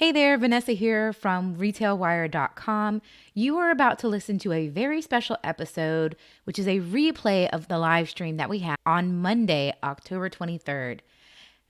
Hey there, Vanessa here from retailwire.com. You are about to listen to a very special episode, which is a replay of the live stream that we had on Monday, October 23rd.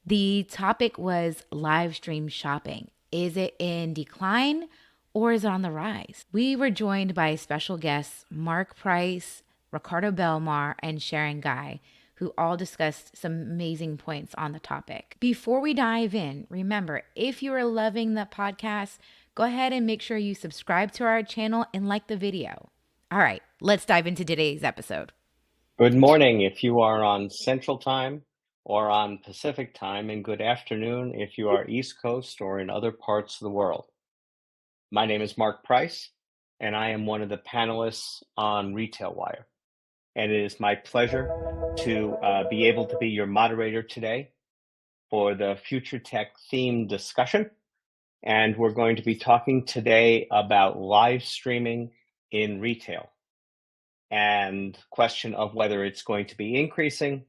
The topic was live stream shopping. Is it in decline or is it on the rise? We were joined by special guests Mark Price, Ricardo Belmar, and Sharon Gai, who all discussed some amazing points on the topic. Before we dive in, remember, if you are loving the podcast, go ahead and make sure you subscribe to our channel and like the video. All right, let's dive into today's episode. Good morning if you are on Central Time or on Pacific Time, and good afternoon if you are East Coast or in other parts of the world. My name is Mark Price, and I am one of the panelists on Retail Wire. And it is my pleasure to be able to be your moderator today for the Future Tech themed discussion. And we're going to be talking today about live streaming in retail and question of whether it's going to be increasing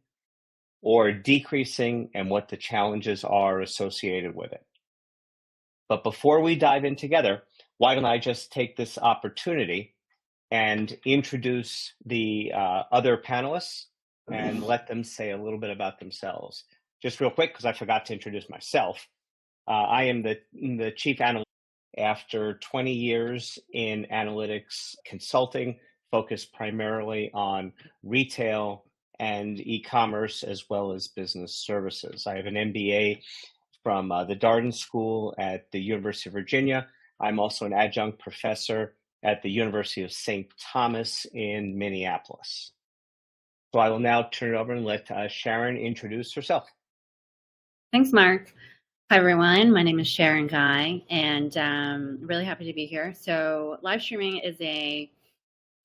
or decreasing and what the challenges are associated with it. But before we dive in together, why don't I just take this opportunity and introduce the other panelists and let them say a little bit about themselves. Just real quick, because I forgot to introduce myself. I am the chief analyst after 20 years in analytics consulting, focused primarily on retail and e-commerce as well as business services. I have an MBA from the Darden School at the University of Virginia. I'm also an adjunct professor at the University of St. Thomas in Minneapolis. So I will now turn it over and let Sharon introduce herself. Thanks, Mark. Hi, everyone. My name is Sharon Gai, and really happy to be here. So live streaming is a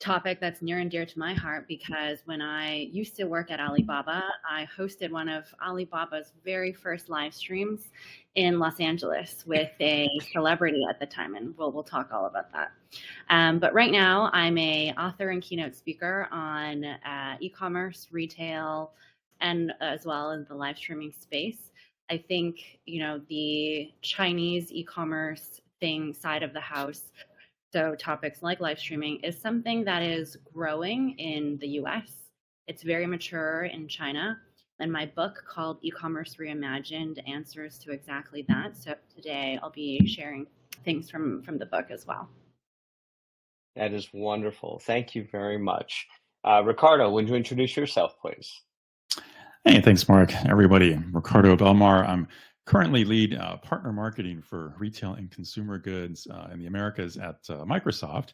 topic that's near and dear to my heart because when I used to work at Alibaba, I hosted one of Alibaba's very first live streams in Los Angeles with a celebrity at the time, and we'll talk all about that. But right now, I'm an author and keynote speaker on e-commerce, retail, and as well as the live streaming space. I think, the Chinese e-commerce side of the house, so topics like live streaming, is something that is growing in the US. It's very mature in China. And my book called E-commerce Reimagined answers to exactly that. So today I'll be sharing things from the book as well. That is wonderful. Thank you very much. Ricardo, would you introduce yourself, please? Hey, thanks, Mark. Everybody, Ricardo Belmar. I'm currently lead partner marketing for retail and consumer goods in the Americas at Microsoft.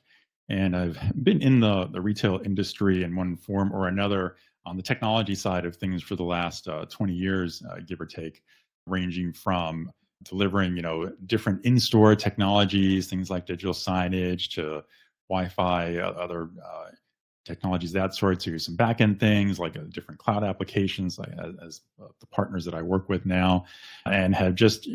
And I've been in the retail industry in one form or another on the technology side of things for the last 20 years, give or take, ranging from delivering, different in-store technologies, things like digital signage to Wi-Fi, other technologies, that sort, to some back-end things like different cloud applications as the partners that I work with now, and have just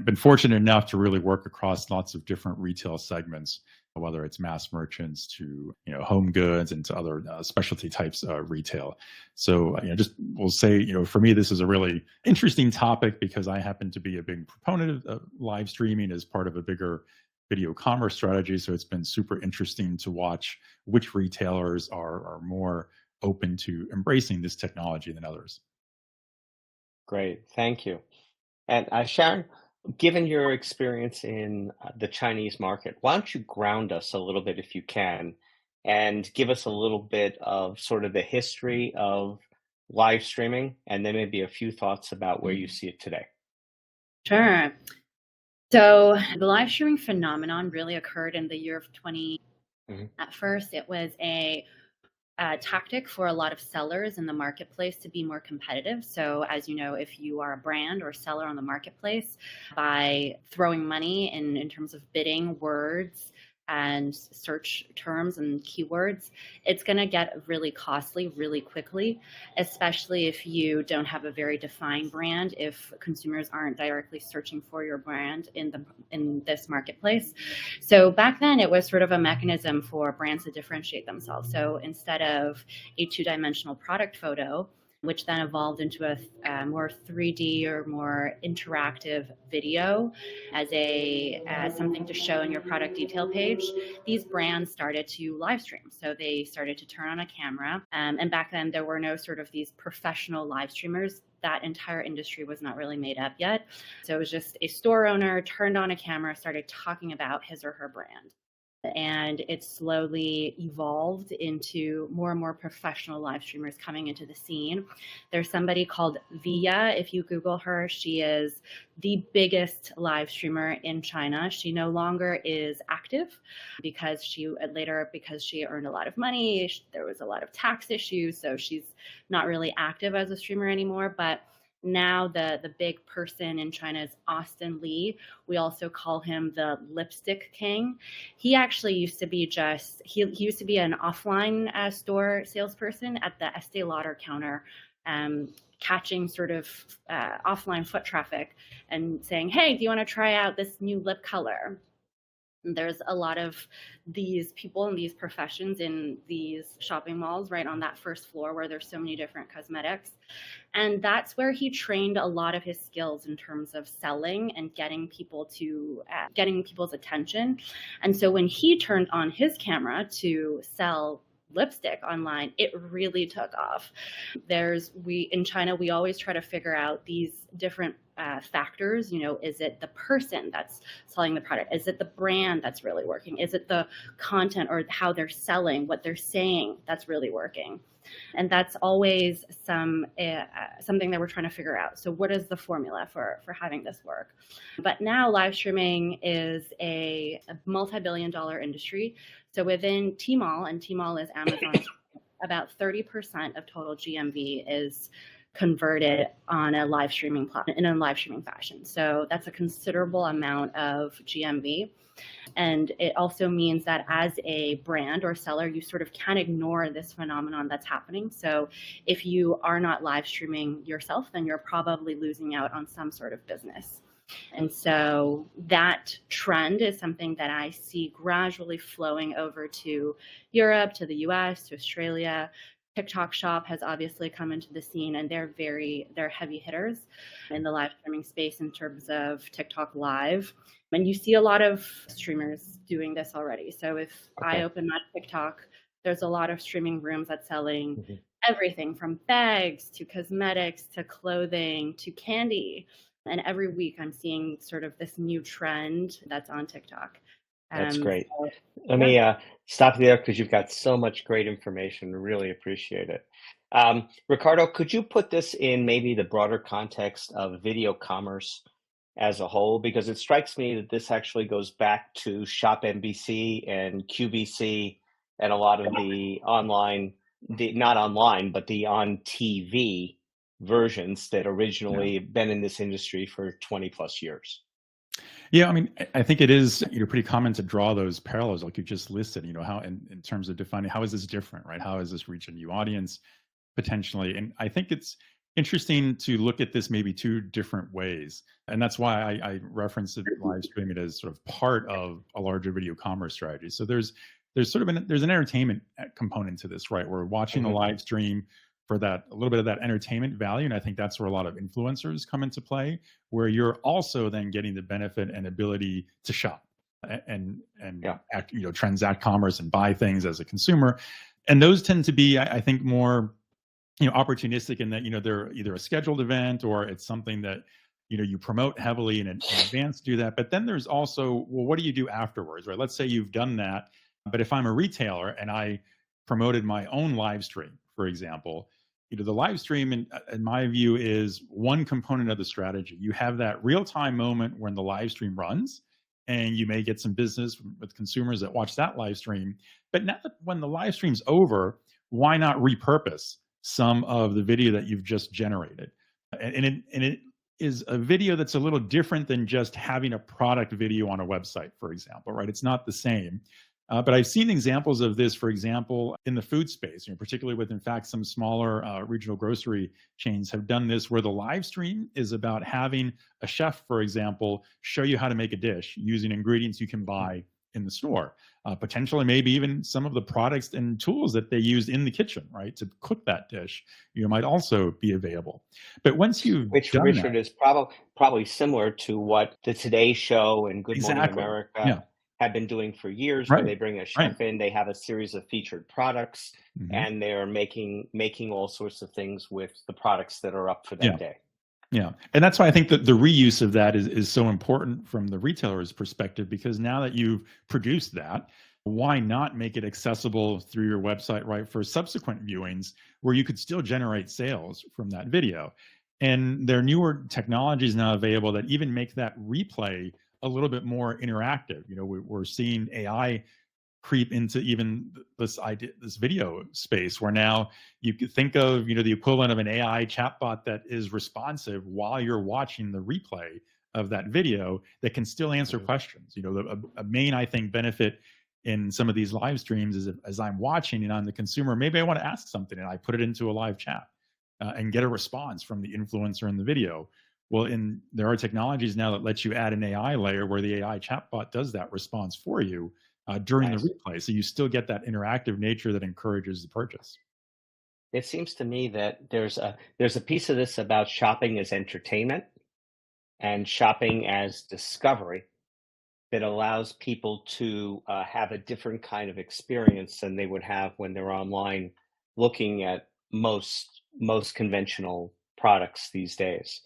been fortunate enough to really work across lots of different retail segments, whether it's mass merchants to home goods and to other specialty types of retail. So just will say, for me, this is a really interesting topic because I happen to be a big proponent of live streaming as part of a bigger video commerce strategy. So it's been super interesting to watch which retailers are more open to embracing this technology than others. Great, thank you. And Sharon, given your experience in the Chinese market, why don't you ground us a little bit if you can, and give us a little bit of sort of the history of live streaming, and then maybe a few thoughts about where you see it today. Sure. So the live streaming phenomenon really occurred in the year of 20. At first, it was a tactic for a lot of sellers in the marketplace to be more competitive. So as you know, if you are a brand or seller on the marketplace, by throwing money in terms of bidding words and search terms and keywords, it's going to get really costly really quickly, especially if you don't have a very defined brand, if consumers aren't directly searching for your brand in this marketplace. So back then it was sort of a mechanism for brands to differentiate themselves. So instead of a two-dimensional product photo, which then evolved into a more 3D or more interactive video as something to show in your product detail page. These brands started to live stream. So they started to turn on a camera. And back then, there were no sort of these professional live streamers. That entire industry was not really made up yet. So it was just a store owner turned on a camera, started talking about his or her brand. And it slowly evolved into more and more professional live streamers coming into the scene. There's somebody called Via. If you Google her, she is the biggest live streamer in China. She no longer is active because she earned a lot of money. There was a lot of tax issues, so she's not really active as a streamer anymore. But now the big person in China is Austin Lee. We also call him the lipstick king. He actually used to be he used to be an offline store salesperson at the Estee Lauder counter, catching sort of offline foot traffic and saying, hey, do you want to try out this new lip color? There's a lot of these people in these professions in these shopping malls right on that first floor where there's so many different cosmetics. And that's where he trained a lot of his skills in terms of selling and getting people's attention. And so when he turned on his camera to sell lipstick online, it really took off. In China, we always try to figure out these different factors. Is it the person that's selling the product? Is it the brand that's really working? Is it the content or how they're selling, what they're saying that's really working? And that's always something that we're trying to figure out. So what is the formula for having this work? But now live streaming is a multi-billion-dollar industry. So within Tmall, and Tmall is Amazon, about 30% of total GMV is converted on a live streaming platform in a live streaming fashion. So that's a considerable amount of GMV. And it also means that as a brand or seller, you sort of can't ignore this phenomenon that's happening. So if you are not live streaming yourself, then you're probably losing out on some sort of business. And so that trend is something that I see gradually flowing over to Europe, to the US, to Australia. TikTok Shop has obviously come into the scene, and they're heavy hitters in the live streaming space in terms of TikTok Live. And you see a lot of streamers doing this already. So if I open my TikTok, there's a lot of streaming rooms that's selling everything from bags to cosmetics to clothing to candy. And every week I'm seeing sort of this new trend that's on TikTok. That's great. Let me stop you there because you've got so much great information. Really appreciate it. Ricardo, could you put this in maybe the broader context of video commerce as a whole? Because it strikes me that this actually goes back to Shop NBC and QVC and a lot of the not online, but the on TV versions that originally been in this industry for 20 plus years. Yeah, I mean, I think it is pretty common to draw those parallels like you just listed, how in terms of defining how is this different, right? How is this reach a new audience potentially? And I think it's interesting to look at this maybe two different ways. And that's why I referenced it, live streaming as sort of part of a larger video commerce strategy. So there's sort of there's an entertainment component to this, right? We're watching the live stream for a little bit of that entertainment value. And I think that's where a lot of influencers come into play, where you're also then getting the benefit and ability to shop and transact commerce and buy things as a consumer. And those tend to be, I think, more, opportunistic in that, they're either a scheduled event or it's something that, you promote heavily in advance to do that. But then there's also, well, what do you do afterwards, right? Let's say you've done that, but if I'm a retailer and I promoted my own live stream, for example, the live stream, in my view, is one component of the strategy. You have that real-time moment when the live stream runs, and you may get some business with consumers that watch that live stream. But now that when the live stream's over, why not repurpose some of the video that you've just generated? And it is a video that's a little different than just having a product video on a website, for example, right? It's not the same. But I've seen examples of this, for example, in the food space, particularly with, in fact, some smaller regional grocery chains have done this, where the live stream is about having a chef, for example, show you how to make a dish using ingredients you can buy in the store. Potentially, maybe even some of the products and tools that they use in the kitchen, right, to cook that dish, might also be available. But once you've Which, done Richard, that, is probably similar to what the Today Show and Good Morning exactly, America yeah, have been doing for years, where right, they bring a right, chef in, they have a series of featured products, hmm, and they're making all sorts of things with the products that are up for yeah. that day. Yeah. And that's why I think that the reuse of that is so important from the retailer's perspective, because now that you've produced that, why not make it accessible through your website, right, for subsequent viewings where you could still generate sales from that video? And there are newer technologies now available that even make that replay a little bit more interactive. We're seeing AI creep into even this video space, where now you could think of the equivalent of an AI chatbot that is responsive while you're watching the replay of that video, that can still answer Mhm. questions. A main, I think, benefit in some of these live streams is, as I'm watching and I'm the consumer, maybe I want to ask something and I put it into a live chat and get a response from the influencer in the video. Well, there are technologies now that let you add an AI layer where the AI chatbot does that response for you during the Nice. replay. So you still get that interactive nature that encourages the purchase. It seems to me that there's a piece of this about shopping as entertainment and shopping as discovery that allows people to have a different kind of experience than they would have when they're online looking at most conventional products these days.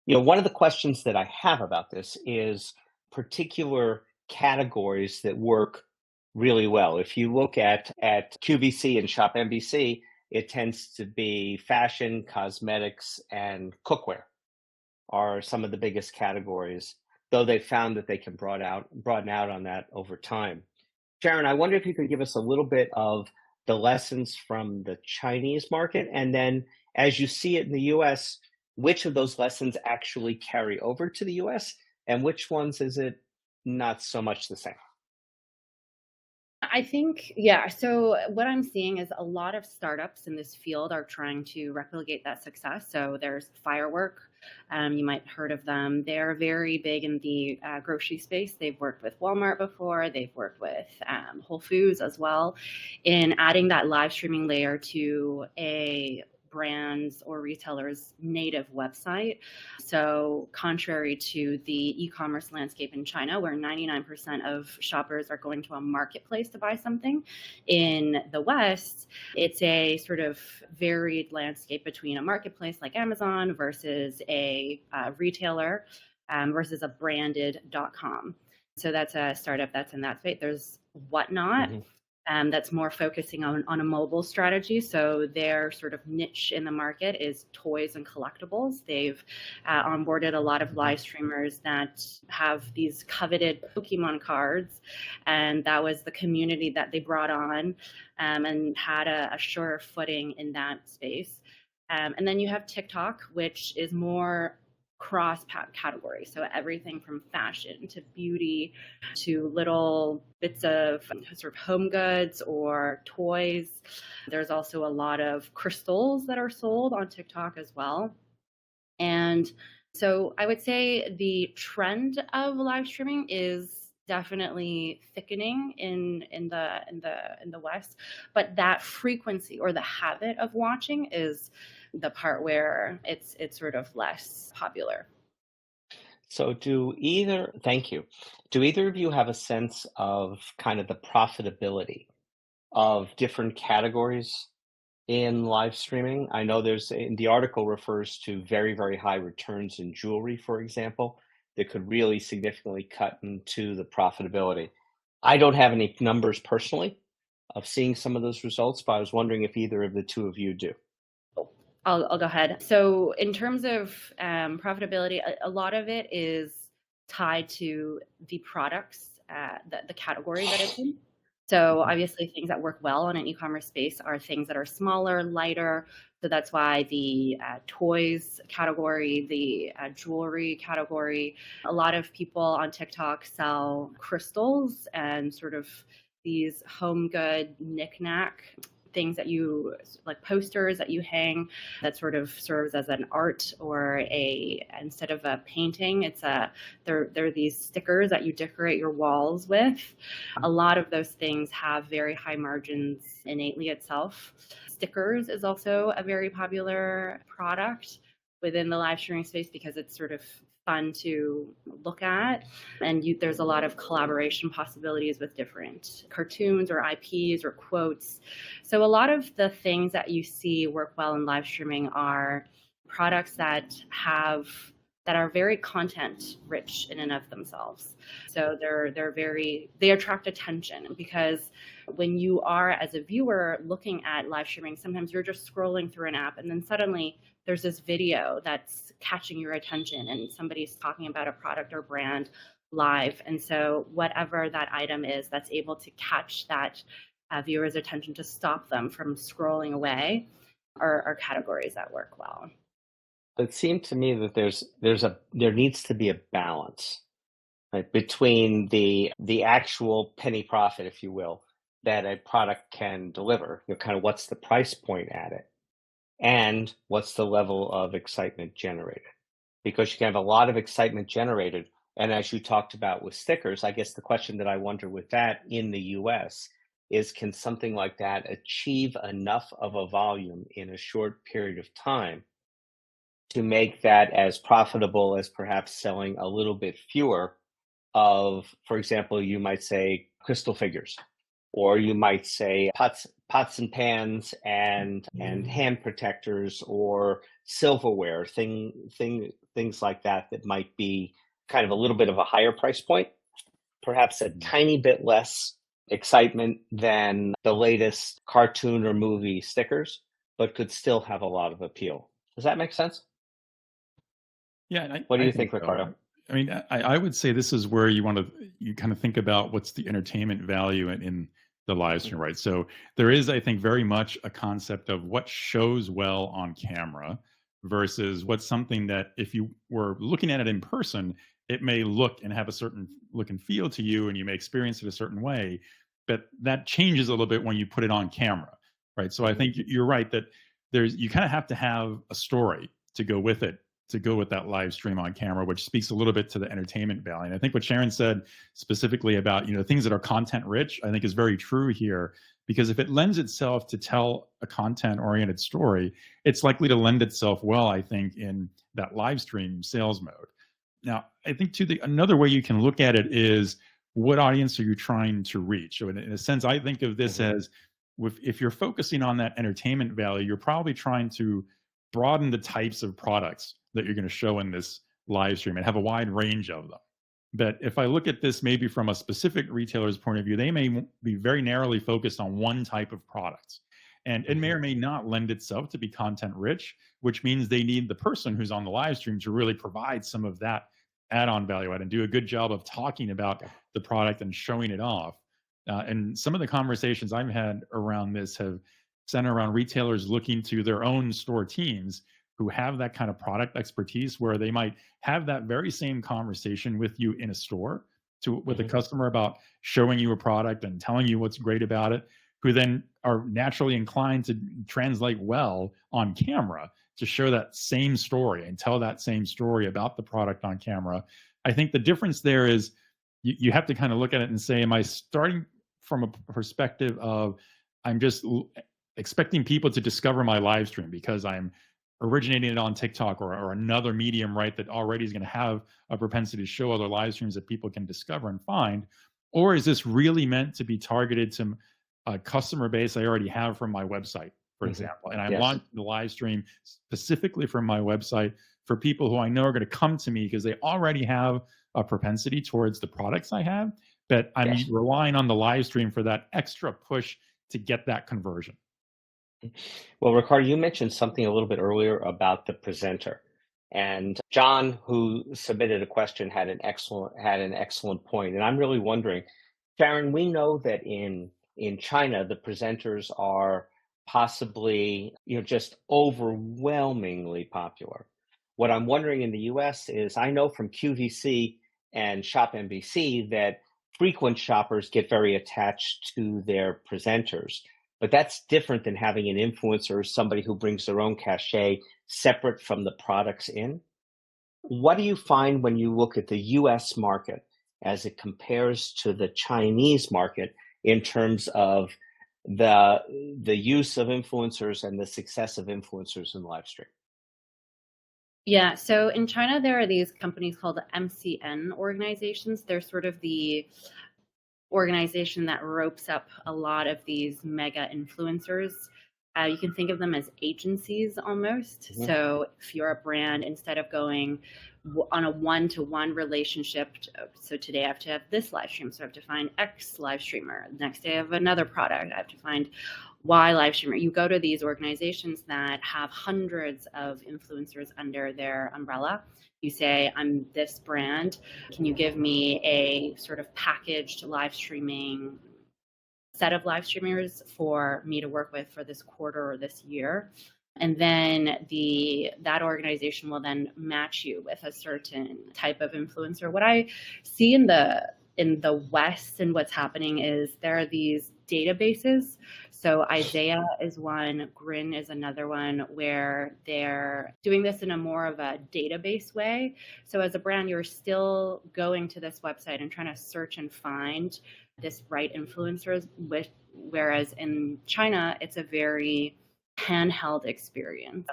One of the questions that I have about this is particular categories that work really well. If you look at QVC and Shop NBC, it tends to be fashion, cosmetics, and cookware are some of the biggest categories, though they found that they can broaden out on that over time. Sharon, I wonder if you could give us a little bit of the lessons from the Chinese market, and then as you see it in the US, which of those lessons actually carry over to the US, and which ones is it not so much the same? I think, yeah. So what I'm seeing is a lot of startups in this field are trying to replicate that success. So there's Firework. You might have heard of them. They're very big in the grocery space. They've worked with Walmart before. They've worked with Whole Foods as well in adding that live streaming layer to a brand's or retailer's native website. So, contrary to the e-commerce landscape in China, where 99% of shoppers are going to a marketplace to buy something, in the West, it's a sort of varied landscape between a marketplace like Amazon versus a retailer versus a branded .com. So that's a startup that's in that space. There's Whatnot, Mhm. that's more focusing on a mobile strategy. So their sort of niche in the market is toys and collectibles. They've onboarded a lot of live streamers that have these coveted Pokemon cards, and that was the community that they brought on and had a sure footing in that space. And then you have TikTok, which is more cross category. So everything from fashion to beauty to little bits of sort of home goods or toys. There's also a lot of crystals that are sold on TikTok as well. And so I would say the trend of live streaming is definitely thickening in the West, but that frequency or the habit of watching is the part where it's sort of less popular. So thank you. Do either of you have a sense of kind of the profitability of different categories in live streaming? I know the article refers to very, very high returns in jewelry, for example, that could really significantly cut into the profitability. I don't have any numbers personally of seeing some of those results, but I was wondering if either of the two of you do. I'll go ahead. So in terms of profitability, a lot of it is tied to the products, the category that it's in. So Mhm. obviously things that work well on an e-commerce space are things that are smaller, lighter. So that's why the toys category, the jewelry category, a lot of people on TikTok sell crystals and sort of these home good knickknack things that you like, posters that you hang that sort of serves as an art, or instead of a painting, they're these stickers that you decorate your walls with. A lot of those things have very high margins innately itself. Stickers is also a very popular product within the live streaming space because it's sort of fun to look at, and there's a lot of collaboration possibilities with different cartoons or IPs or quotes. So a lot of the things that you see work well in live streaming are products that are very content rich in and of themselves. So they attract attention, because when you are, as a viewer, looking at live streaming, sometimes you're just scrolling through an app and then suddenly there's this video that's catching your attention and somebody's talking about a product or brand live. And so whatever that item is that's able to catch that viewer's attention to stop them from scrolling away are categories that work well. It seemed to me that there needs to be a balance, right, between the actual penny profit, if you will, that a product can deliver, kind of what's the price point at it, and what's the level of excitement generated. Because you can have a lot of excitement generated, and as you talked about with stickers, I guess the question that I wonder with that in the US is, can something like that achieve enough of a volume in a short period of time to make that as profitable as perhaps selling a little bit fewer of, for example, you might say crystal figures, or you might say pots and pans and hand protectors, or silverware, things like that might be kind of a little bit of a higher price point, perhaps a tiny bit less excitement than the latest cartoon or movie stickers, but could still have a lot of appeal. Does that make sense? Yeah. What do I you think, so. Ricardo? I mean, I would say this is where you kind of think about what's the entertainment value in the live stream, right? So there is, I think, very much a concept of what shows well on camera versus what's something that if you were looking at it in person, it may look and have a certain look and feel to you, and you may experience it a certain way, but that changes a little bit when you put it on camera, right? So I think you're right that you kind of have to have a story to go with it, to go with that live stream on camera, which speaks a little bit to the entertainment value. And I think what Sharon said specifically about, things that are content rich, I think is very true here, because if it lends itself to tell a content oriented story, it's likely to lend itself well, I think, in that live stream sales mode. Now, I think too, another way you can look at it is, what audience are you trying to reach? So in a sense, I think of this as, if you're focusing on that entertainment value, you're probably trying to broaden the types of products that you're going to show in this live stream and have a wide range of them. But if I look at this maybe from a specific retailer's point of view, they may be very narrowly focused on one type of products. And it may or may not lend itself to be content rich, which means they need the person who's on the live stream to really provide some of that add-on value add and do a good job of talking about the product and showing it off. And some of the conversations I've had around this have centered around retailers looking to their own store teams who have that kind of product expertise, where they might have that very same conversation with you in a store with a customer about showing you a product and telling you what's great about it, who then are naturally inclined to translate well on camera to show that same story and tell that same story about the product on camera. I think the difference there is you have to kind of look at it and say, am I starting from a perspective of, I'm just expecting people to discover my live stream because I'm originating it on TikTok or another medium, right, that already is going to have a propensity to show other live streams that people can discover and find? Or is this really meant to be targeted to a customer base I already have from my website, for example? And I launched the live stream specifically from my website for people who I know are going to come to me because they already have a propensity towards the products I have, but I'm relying on the live stream for that extra push to get that conversion. Well, Ricardo, you mentioned something a little bit earlier about the presenter, and John, who submitted a question, had an excellent point. And I'm really wondering, Sharon, we know that in China, the presenters are possibly, just overwhelmingly popular. What I'm wondering in the US is, I know from QVC and Shop NBC that frequent shoppers get very attached to their presenters. But that's different than having an influencer or somebody who brings their own cachet separate from the products in. What do you find when you look at the US market as it compares to the Chinese market in terms of the use of influencers and the success of influencers in live stream? Yeah, so in China, there are these companies called MCN organizations. They're sort of the organization that ropes up a lot of these mega influencers. You can think of them as agencies almost. Mhm. So if you're a brand, instead of going on a one-to-one relationship, so today I have to have this live stream, so I have to find X live streamer. The next day I have another product, I have to find Y live streamer. You go to these organizations that have hundreds of influencers under their umbrella. You say, I'm this brand. Can you give me a sort of packaged live streaming set of live streamers for me to work with for this quarter or this year? And then that organization will then match you with a certain type of influencer. What I see in the West and what's happening is there are these databases. So Isaiah is one, Grin is another one, where they're doing this in a more of a database way. So as a brand, you're still going to this website and trying to search and find this right influencers, whereas in China, it's a very handheld experience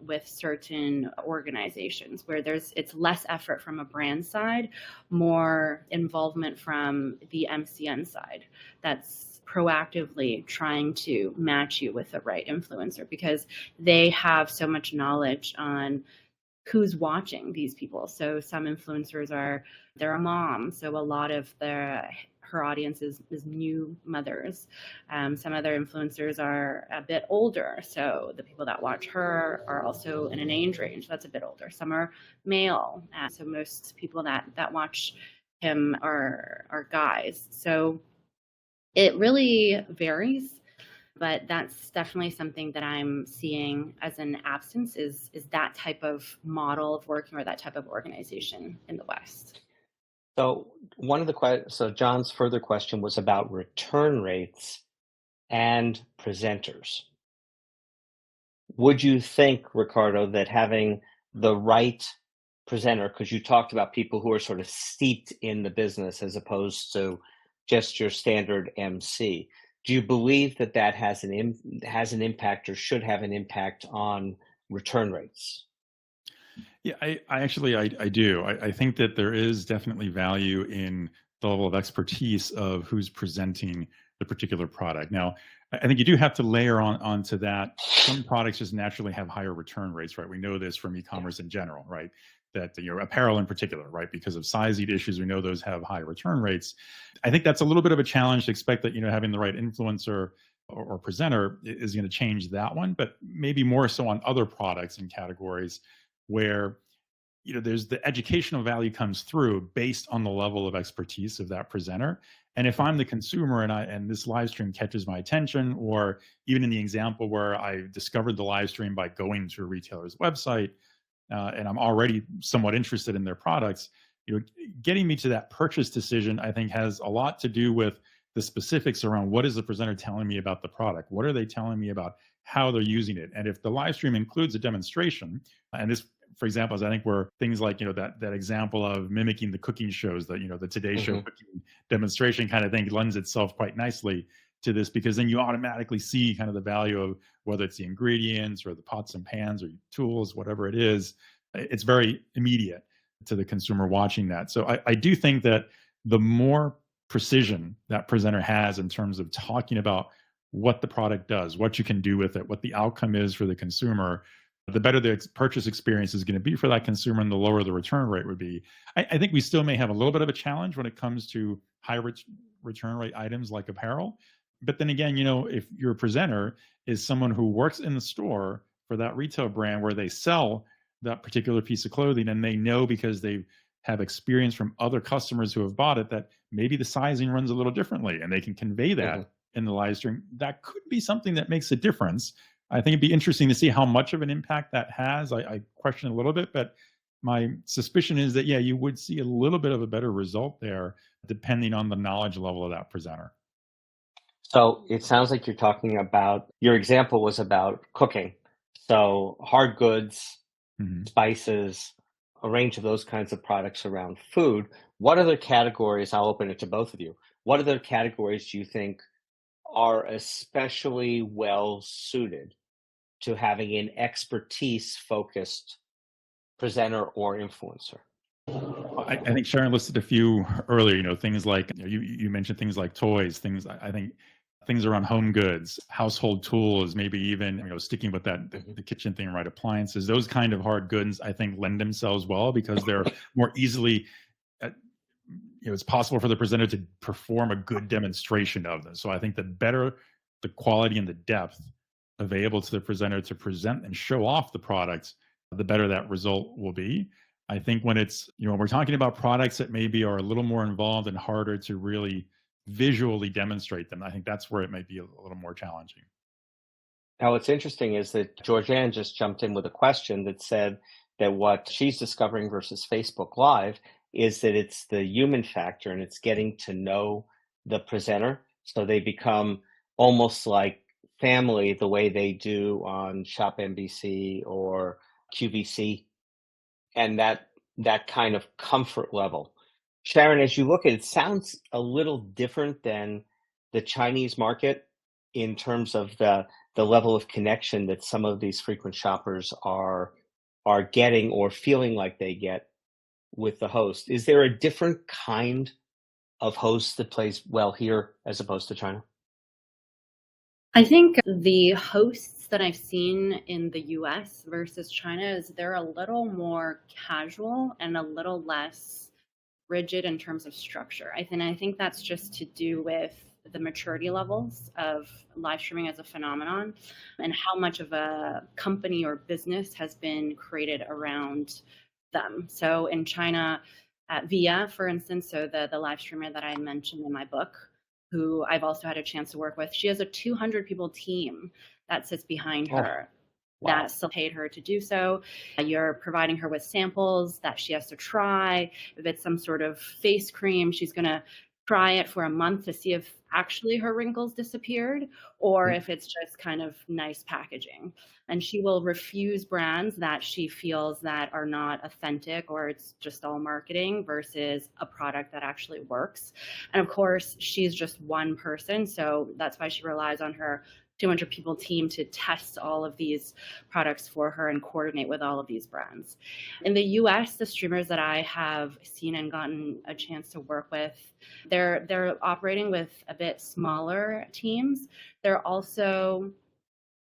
with certain organizations where it's less effort from a brand side, more involvement from the MCN side that's proactively trying to match you with the right influencer, because they have so much knowledge on who's watching these people. So some influencers they're a mom, so a lot of her audience is new mothers. Some other influencers are a bit older, so the people that watch her are also in an age range that's a bit older. Some are male, so most people that watch him are guys. So it really varies, but that's definitely something that I'm seeing as an absence is that type of model of working or that type of organization in the West. So so John's further question was about return rates and presenters. Would you think, Ricardo, that having the right presenter, because you talked about people who are sort of steeped in the business as opposed to just your standard MC, do you believe that has an impact or should have an impact on return rates? Yeah, I do. I think that there is definitely value in the level of expertise of who's presenting the particular product. Now, I think you do have to layer onto that. Some products just naturally have higher return rates, right? We know this from e-commerce in general, right? That apparel in particular, right? Because of size issues, we know those have high return rates. I think that's a little bit of a challenge to expect that having the right influencer or presenter is going to change that one, but maybe more so on other products and categories where there's the educational value comes through based on the level of expertise of that presenter. And if I'm the consumer and this live stream catches my attention, or even in the example where I discovered the live stream by going to a retailer's website and I'm already somewhat interested in their products, getting me to that purchase decision, I think has a lot to do with the specifics around what is the presenter telling me about the product? What are they telling me about how they're using it? And if the live stream includes a demonstration, and this, for example, I think where things like, that example of mimicking the cooking shows, that, the Today Show cooking demonstration kind of thing lends itself quite nicely to this, because then you automatically see kind of the value of whether it's the ingredients or the pots and pans or tools, whatever it is. It's very immediate to the consumer watching that. So I do think that the more precision that presenter has in terms of talking about what the product does, what you can do with it, what the outcome is for the consumer, the better the purchase experience is going to be for that consumer and the lower the return rate would be. I think we still may have a little bit of a challenge when it comes to high return rate items like apparel. But then again, if your presenter is someone who works in the store for that retail brand where they sell that particular piece of clothing, and they know because they have experience from other customers who have bought it that maybe the sizing runs a little differently, and they can convey that in the live stream, that could be something that makes a difference. I think it'd be interesting to see how much of an impact that has. I question a little bit, but my suspicion is that, yeah, you would see a little bit of a better result there depending on the knowledge level of that presenter. So it sounds like you're talking about, your example was about cooking. So hard goods, spices, a range of those kinds of products around food. What other categories, I'll open it to both of you, what other categories do you think are especially well suited to having an expertise focused presenter or influencer? I think Sharon listed a few earlier. Things like you mentioned things like toys. I think things around home goods, household tools, maybe even sticking with that the kitchen thing, right? Appliances, those kind of hard goods, I think lend themselves well because they're more easily. It's possible for the presenter to perform a good demonstration of them. So I think the better the quality and the depth available to the presenter to present and show off the products, the better that result will be. I think when it's, when we're talking about products that maybe are a little more involved and harder to really visually demonstrate them, I think that's where it might be a little more challenging. Now, what's interesting is that Georgianne just jumped in with a question that said that what she's discovering versus Facebook Live is that it's the human factor and it's getting to know the presenter. So they become almost like family the way they do on Shop NBC or QVC, and that kind of comfort level. Sharon, as you look at it, sounds a little different than the Chinese market in terms of the level of connection that some of these frequent shoppers are getting or feeling like they get with the host. Is there a different kind of host that plays well here as opposed to China? I think the hosts that I've seen in the US versus China is they're a little more casual and a little less rigid in terms of structure. I think that's just to do with the maturity levels of live streaming as a phenomenon and how much of a company or business has been created around them. So in China, Via, for instance, so the live streamer that I mentioned in my book, who I've also had a chance to work with, she has a 200 people team that sits behind her. Wow. That still paid her to do so. You're providing her with samples that she has to try. If it's some sort of face cream, she's going to try it for a month to see if actually her wrinkles disappeared or if it's just kind of nice packaging. And she will refuse brands that she feels that are not authentic or it's just all marketing versus a product that actually works. And of course, she's just one person, so that's why she relies on her 200 people team to test all of these products for her and coordinate with all of these brands. In the US, the streamers that I have seen and gotten a chance to work with, they're operating with a bit smaller teams. They're also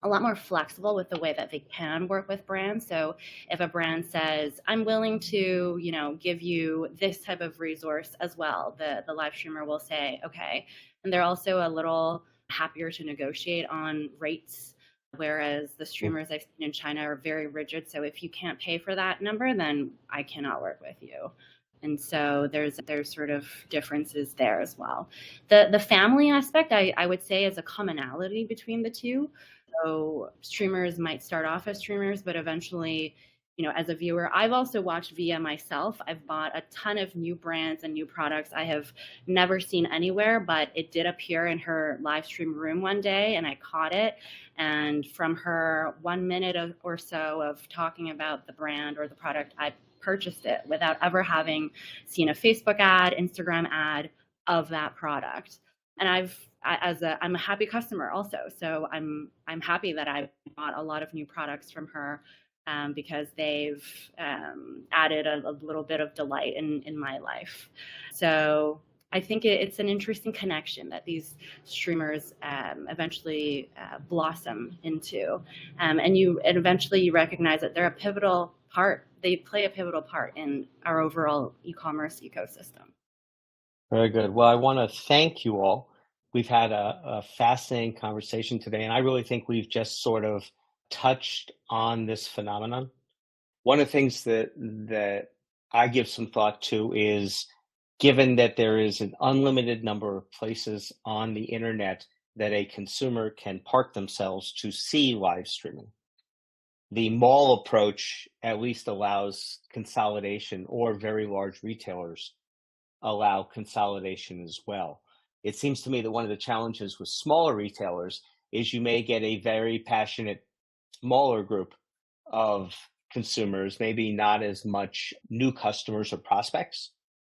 a lot more flexible with the way that they can work with brands. So if a brand says, I'm willing to, give you this type of resource as well, the live streamer will say, okay. And they're also a little happier to negotiate on rates, whereas the streamers I've seen in China are very rigid. So if you can't pay for that number, then I cannot work with you. And so there's sort of differences there as well. The family aspect, I would say, is a commonality between the two. So streamers might start off as streamers, but eventually, as a viewer, I've also watched Via myself. I've bought a ton of new brands and new products I have never seen anywhere, but it did appear in her live stream room one day and I caught it. And from her 1 minute or so of talking about the brand or the product, I purchased it without ever having seen a Facebook ad, Instagram ad of that product. And I'm a happy customer also. So I'm happy that I bought a lot of new products from her because they've added a little bit of delight in my life. So I think it's an interesting connection that these streamers eventually blossom into. And eventually you recognize that they're a pivotal part. They play a pivotal part in our overall e-commerce ecosystem. Very good. Well, I want to thank you all. We've had a fascinating conversation today, and I really think we've just sort of touched on this phenomenon. One of the things that I give some thought to is, given that there is an unlimited number of places on the internet that a consumer can park themselves to see live streaming, the mall approach at least allows consolidation, or very large retailers allow consolidation as well. It seems to me that one of the challenges with smaller retailers is you may get a very passionate smaller group of consumers, maybe not as much new customers or prospects.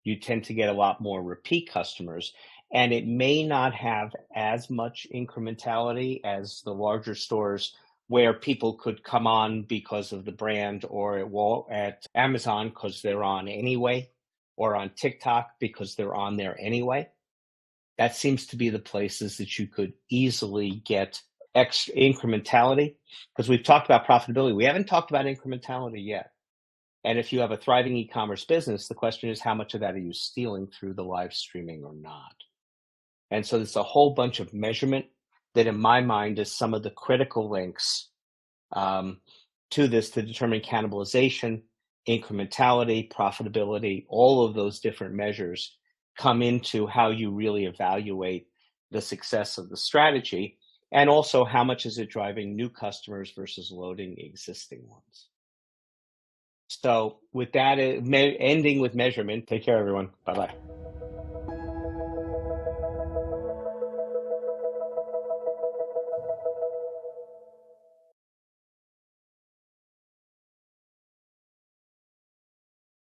You tend to get a lot more repeat customers, and it may not have as much incrementality as the larger stores where people could come on because of the brand, or at Amazon because they're on anyway, or on TikTok because they're on there anyway. That seems to be the places that you could easily get extra incrementality, because we've talked about profitability. We haven't talked about incrementality yet. And if you have a thriving e-commerce business, the question is, how much of that are you stealing through the live streaming or not? And so there's a whole bunch of measurement that in my mind is some of the critical links to this to determine cannibalization, incrementality, profitability. All of those different measures come into how you really evaluate the success of the strategy, and also how much is it driving new customers versus loading existing ones. So with that, ending with measurement, take care, everyone. Bye-bye.